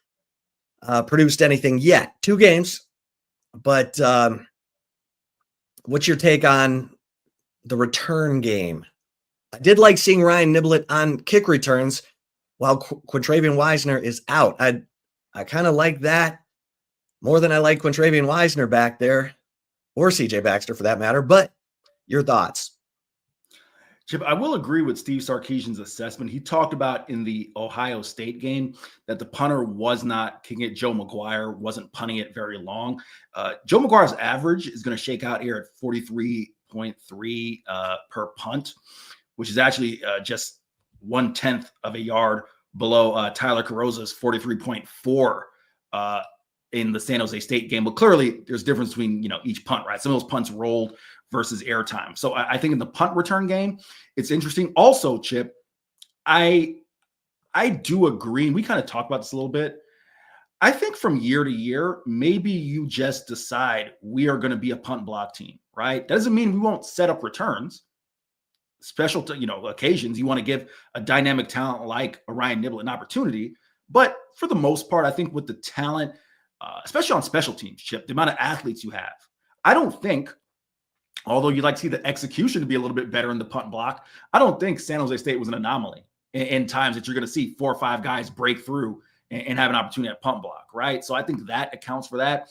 produced anything yet. 2 games. But what's your take on the return game? I did like seeing Ryan Niblett on kick returns while Quintravian Wisner is out. I kind of like that more than I like Quintravian Wisner back there, or CJ Baxter for that matter. But your thoughts? Chip, I will agree with Steve Sarkisian's assessment. He talked about in the Ohio State game that the punter was not kicking it. Joe McGuire wasn't punting it very long. Joe McGuire's average is going to shake out here at 43.3 per punt, which is actually just 1/10 of a yard below Tyler Carrozza's 43.4 in the San Jose State game. But clearly there's a difference between, each punt, right? Some of those punts rolled versus airtime. So I think in the punt return game, it's interesting. Also, Chip, I do agree, and we kind of talked about this a little bit. I think from year to year, maybe you just decide we are going to be a punt block team, right? That doesn't mean we won't set up returns. Special, occasions, you want to give a dynamic talent like a Ryan Niblett an opportunity. But for the most part, I think with the talent, especially on special teams, Chip, the amount of athletes you have, I don't think, although you'd like to see the execution to be a little bit better in the punt block, I don't think San Jose State was an anomaly in times that you're going to see 4 or 5 guys break through and have an opportunity at punt block, right? So I think that accounts for that.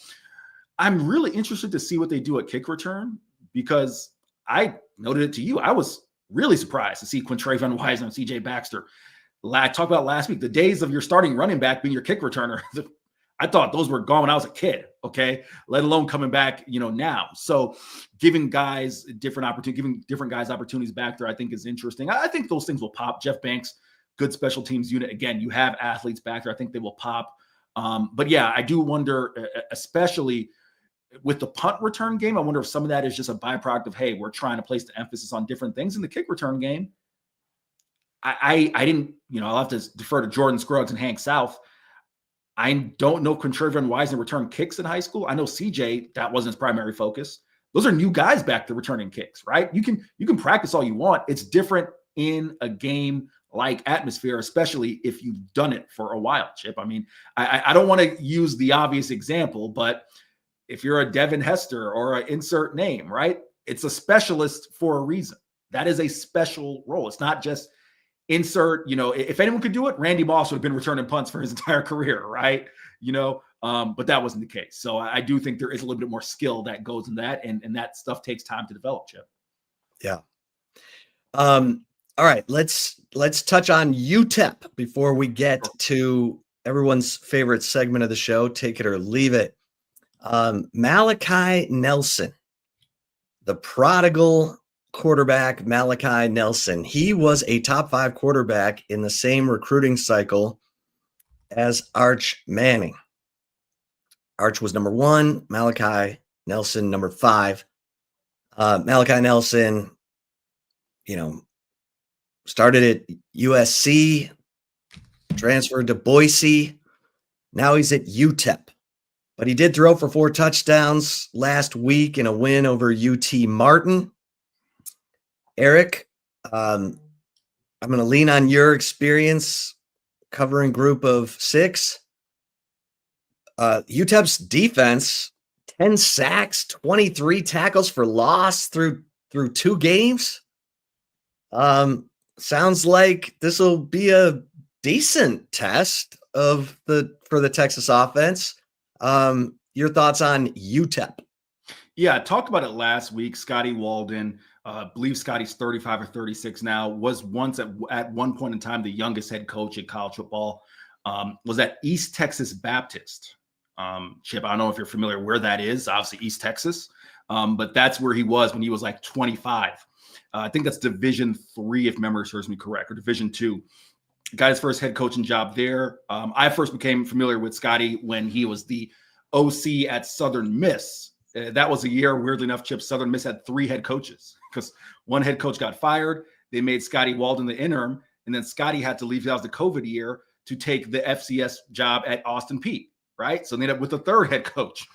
I'm really interested to see what they do at kick return, because I noted it to you. I was really surprised to see Quintravian Wisner and CJ Baxter. I talked about last week, the days of your starting running back being your kick returner. I thought those were gone when I was a kid, okay? Let alone coming back, now. So giving guys different opportunities, giving different guys opportunities back there, I think is interesting. I think those things will pop. Jeff Banks, good special teams unit. Again, you have athletes back there. I think they will pop. But yeah, I do wonder, especially with the punt return game, I wonder if some of that is just a byproduct of, hey, we're trying to place the emphasis on different things. In the kick return game, I didn't, I'll have to defer to Jordan Scruggs and Hank South. I don't know Quintravian Wisner return kicks in high school. I know CJ, that wasn't his primary focus. Those are new guys back to returning kicks, right? You can practice all you want. It's different in a game like atmosphere, especially if you've done it for a while, Chip. I mean, I don't want to use the obvious example, but if you're a Devin Hester or an insert name, right? It's a specialist for a reason. That is a special role. It's not just insert, if anyone could do it, Randy Moss would have been returning punts for his entire career, right? But that wasn't the case. So I do think there is a little bit more skill that goes in that, and that stuff takes time to develop, Chip. Yeah. All right, let's touch on UTEP before we get to everyone's favorite segment of the show, take it or leave it. Malachi Nelson, the prodigal quarterback, Malachi Nelson. He was a top 5 quarterback in the same recruiting cycle as Arch Manning. Arch was number 1, Malachi Nelson number 5. Malachi Nelson, started at USC, transferred to Boise. Now he's at UTEP. But he did throw for 4 touchdowns last week in a win over UT Martin. Eric, I'm going to lean on your experience covering group of 6. UTEP's defense, 10 sacks, 23 tackles for loss through 2 games. Sounds like this will be a decent test for the Texas offense. Your thoughts on UTEP? Yeah, I talked about it last week. Scotty Walden, I believe Scotty's 35 or 36 now, was once at one point in time the youngest head coach in college football, was at East Texas Baptist. Chip, I don't know if you're familiar where that is, obviously East Texas, but that's where he was when he was like 25. I think that's Division III, if memory serves me correct, or Division II. Got his first head coaching job there. I first became familiar with Scotty when he was the OC at Southern Miss. That was a year, weirdly enough, Chip, Southern Miss had 3 head coaches because one head coach got fired. They made Scotty Walden the interim, and then Scotty had to leave. That was the COVID year to take the FCS job at Austin Peay, right? So they ended up with a 3rd head coach.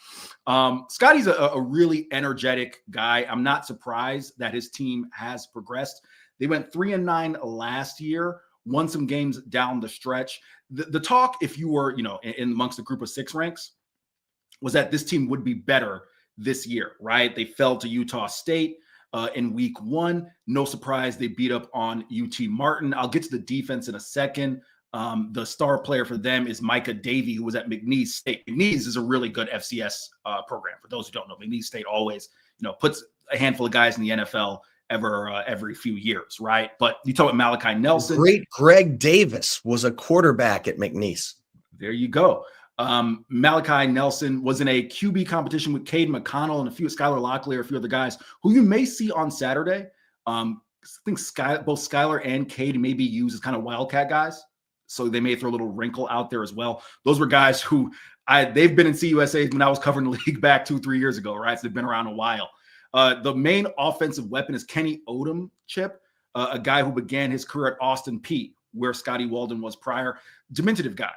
Scotty's a really energetic guy. I'm not surprised that his team has progressed. They went 3-9 last year, won some games down the stretch. The talk, if you were, in amongst the group of 6 ranks, was that this team would be better this year, right? They fell to Utah State in week 1. No surprise, they beat up on UT Martin. I'll get to the defense in a second. The star player for them is Micah Davey, who was at McNeese State. McNeese is a really good FCS program. For those who don't know, McNeese State always, puts a handful of guys in the NFL every few years, right? But you talk about Malachi Nelson. Great Greg Davis was a quarterback at McNeese. There you go. Malachi Nelson was in a QB competition with Cade McConnell and Skylar Locklear, a few other guys who you may see on Saturday. I think both Skylar and Cade may be used as kind of wildcat guys. So they may throw a little wrinkle out there as well. Those were guys who they've been in CUSAs when I was covering the league back 2-3 years ago, right? So they've been around a while. The main offensive weapon is Kenny Odom, Chip, a guy who began his career at Austin Peay, where Scotty Walden was prior. Diminutive guy,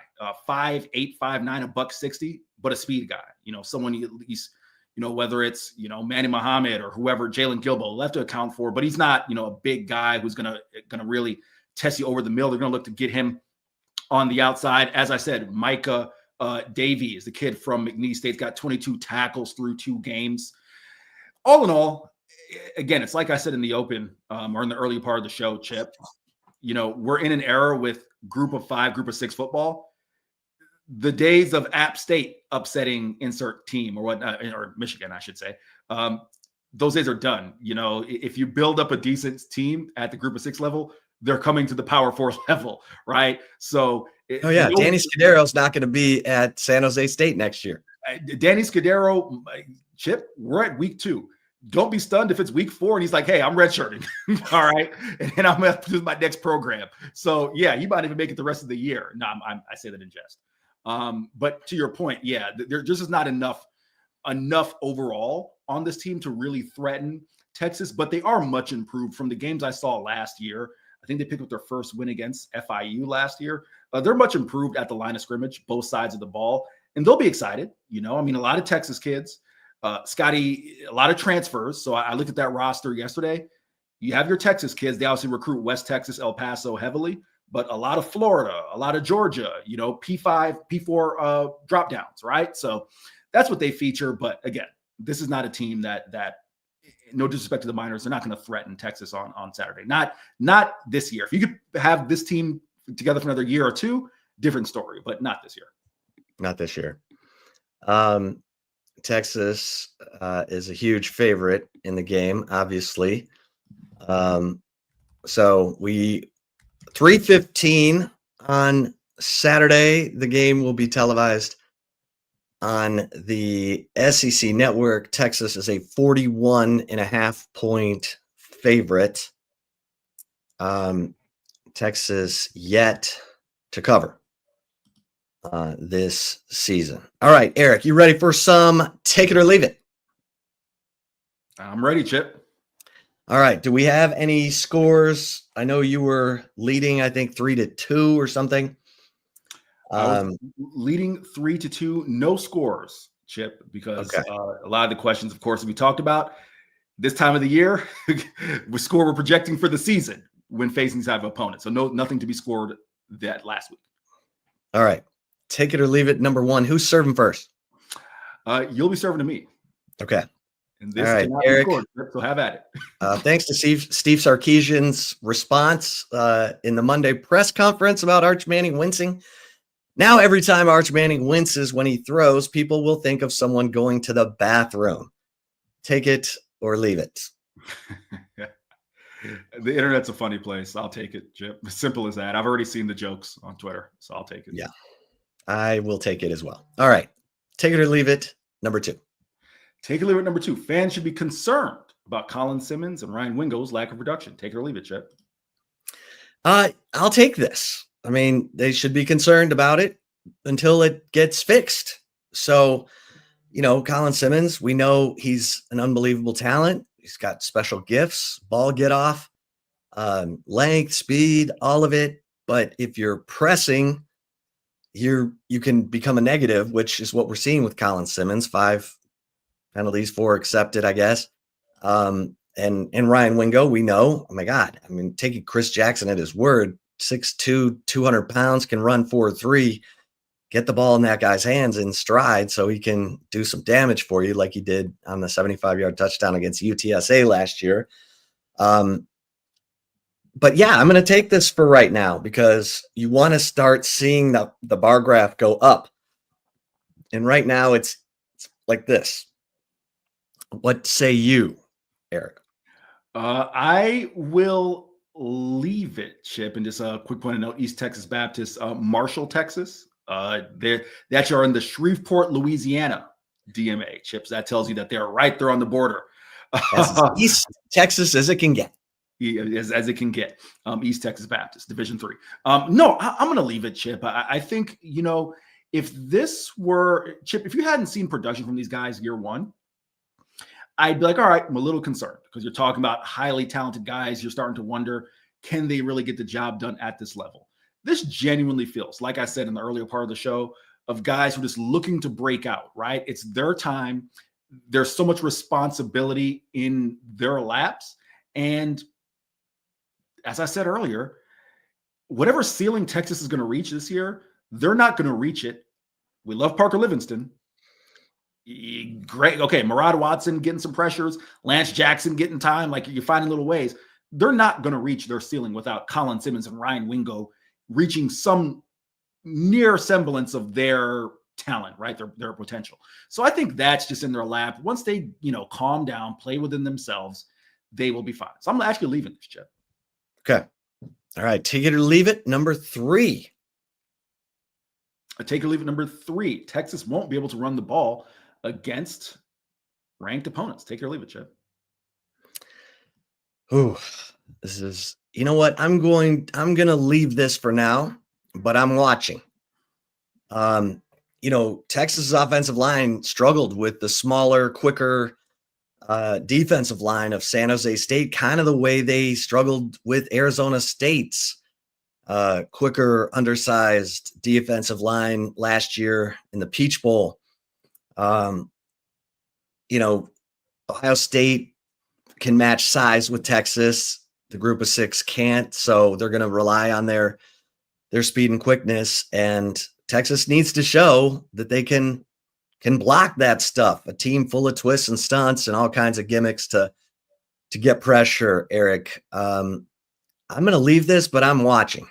5'8", 5'9", $160, but a speed guy. Someone at least, whether it's, Manny Muhammad or whoever, Jalen Gilbo left to account for, but he's not, a big guy who's gonna really test you over the middle. They're gonna look to get him on the outside. As I said, Micah Davey is the kid from McNeese State. He's got 22 tackles through 2 games. All in all, again, it's like I said in the open or in the early part of the show, Chip, we're in an era with group of 5, group of 6 football. The days of App State upsetting insert team or whatnot, or Michigan, I should say, those days are done. If you build up a decent team at the group of 6 level, they're coming to the Power 4 level, right? So, Danny Scudero's not going to be at San Jose State next year. Danny Scudero, Chip, we're at week 2. Don't be stunned if it's week 4 and he's like, hey, I'm redshirting. All right. And then I'm going to have to do my next program. So, yeah, he might even make it the rest of the year. No, I say that in jest. But to your point, yeah, there just is not enough overall on this team to really threaten Texas, but they are much improved from the games I saw last year. I think they picked up their first win against FIU last year. They're much improved at the line of scrimmage, both sides of the ball, and they'll be excited. A lot of Texas kids. Scotty, a lot of transfers. So I looked at that roster yesterday. You have your Texas kids. They obviously recruit West Texas, El Paso heavily, but a lot of Florida, a lot of Georgia, P5, P4 drop downs, right? So that's what they feature. But again, this is not a team that no disrespect to the Miners, they're not going to threaten Texas on Saturday. Not this year. If you could have this team together for another year or 2, different story, but not this year. Not this year. Texas is a huge favorite in the game, obviously. So 3:15 on Saturday. The game will be televised on the SEC network. Texas is a 41.5-point favorite. Texas yet to cover this season. All right, Eric, you ready for some take it or leave it? I'm ready, Chip. All right. Do we have any scores? I know you were leading, I think 3-2 or something. Leading 3-2, no scores, Chip, because a lot of the questions, of course, we talked about this time of the year, the score we're projecting for the season when facing these type of opponents. So nothing to be scored that last week. All right. Take it or leave it. Number 1, who's serving first? You'll be serving to me. Okay. And this all right, cannot Eric, be scored, so have at it. Thanks to Steve Sarkisian's response in the Monday press conference about Arch Manning wincing. Now, every time Arch Manning winces when he throws, people will think of someone going to the bathroom. Take it or leave it. The internet's a funny place. I'll take it, Chip. Simple as that. I've already seen the jokes on Twitter, so I'll take it. Yeah, I will take it as well. All right. Take it or leave it. Number 2. Take it or leave it. Number 2. Fans should be concerned about Colin Simmons and Ryan Wingo's lack of production. Take it or leave it, Chip. I'll take this. I mean, they should be concerned about it until it gets fixed. So Colin Simmons, we know he's an unbelievable talent. He's got special gifts, ball get off, length, speed, all of it. But if you're pressing, you can become a negative, which is what we're seeing with Colin Simmons. 5 penalties, 4 accepted, I guess. And Ryan Wingo, we know, oh my God, I mean, taking Chris Jackson at his word, 6'2", 200 pounds, can run 4.3. Get the ball in that guy's hands in stride so he can do some damage for you like he did on the 75-yard touchdown against UTSA last year. But yeah, I'm going to take this for right now because you want to start seeing the bar graph go up. And right now it's like this. What say you, Eric? I will leave it, Chip. And just a quick point of note, East Texas Baptist, Marshall, Texas. They actually are in the Shreveport, Louisiana DMA, Chips. That tells you that they're right there on the border. As East Texas as it can get. As it can get. East Texas Baptist, Division III. No, I'm going to leave it, Chip. I think, if this were, Chip, if you hadn't seen production from these guys year one, I'd be like, all right, I'm a little concerned because you're talking about highly talented guys. You're starting to wonder, can they really get the job done at this level? This genuinely feels, like I said in the earlier part of the show, of guys who are just looking to break out, right? It's their time. There's so much responsibility in their laps. And as I said earlier, whatever ceiling Texas is going to reach this year, they're not going to reach it. We love Parker Livingston. Great. Okay, Murad Watson getting some pressures. Lance Jackson getting time. Like, you're finding little ways. They're not going to reach their ceiling without Colin Simmons and Ryan Wingo reaching some near semblance of their talent, right? Their potential. So I think that's just in their lap. Once they, calm down, play within themselves, they will be fine. So I'm actually leaving this, Chip. Okay. All right. Take it or leave it. Number 3. Take it or leave it. Number 3. Texas won't be able to run the ball against ranked opponents. Take it or leave it, Chip. Ooh, this is, you know what? I'm going to leave this for now, but I'm watching. Texas's offensive line struggled with the smaller, quicker defensive line of San Jose State, kind of the way they struggled with Arizona State's quicker, undersized defensive line last year in the Peach Bowl. Ohio State can match size with Texas. The group of 6 can't, so they're going to rely on their speed and quickness. And Texas needs to show that they can block that stuff. A team full of twists and stunts and all kinds of gimmicks to get pressure. Eric, I'm going to leave this, but I'm watching.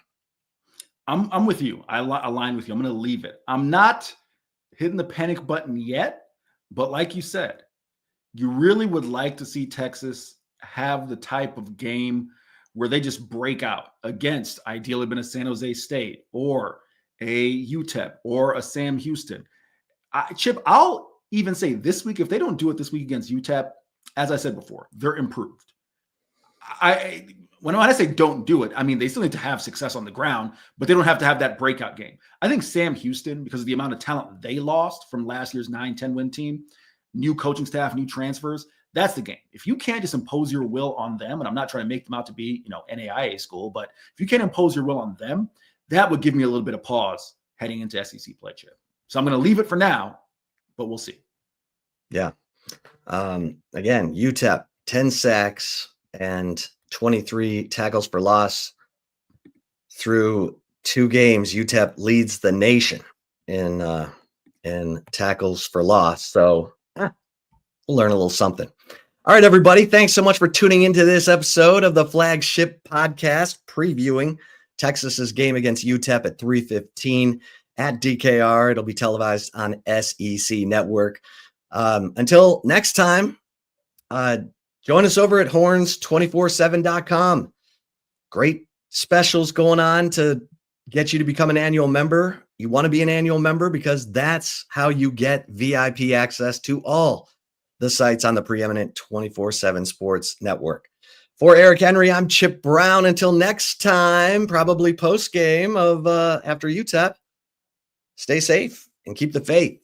I'm with you. I align with you. I'm going to leave it. I'm not hitting the panic button yet, but like you said, you really would like to see Texas have the type of game where they just break out against ideally been a San Jose State or a UTEP or a Sam Houston. Chip, I'll even say this week, if they don't do it this week against UTEP, as I said before, they're improved. When I say don't do it, I mean, they still need to have success on the ground, but they don't have to have that breakout game. I think Sam Houston, because of the amount of talent they lost from last year's 9-10 win team, new coaching staff, new transfers, that's the game. If you can't just impose your will on them, and I'm not trying to make them out to be, NAIA school, but if you can't impose your will on them, that would give me a little bit of pause heading into SEC play, Chip. So I'm going to leave it for now, but we'll see. Yeah. Again, UTEP, 10 sacks and 23 tackles for loss through 2 games. UTEP leads the nation in tackles for loss. So we'll learn a little something. All right, everybody. Thanks so much for tuning into this episode of the Flagship Podcast, previewing Texas's game against UTEP at 3:15 at DKR. It'll be televised on SEC Network. Until next time, join us over at Horns247.com. Great specials going on to get you to become an annual member. You want to be an annual member because that's how you get VIP access to all the sites on the preeminent 24/7 Sports Network. For Eric Henry, I'm Chip Brown. Until next time, probably post game of after UTEP. Stay safe and keep the faith.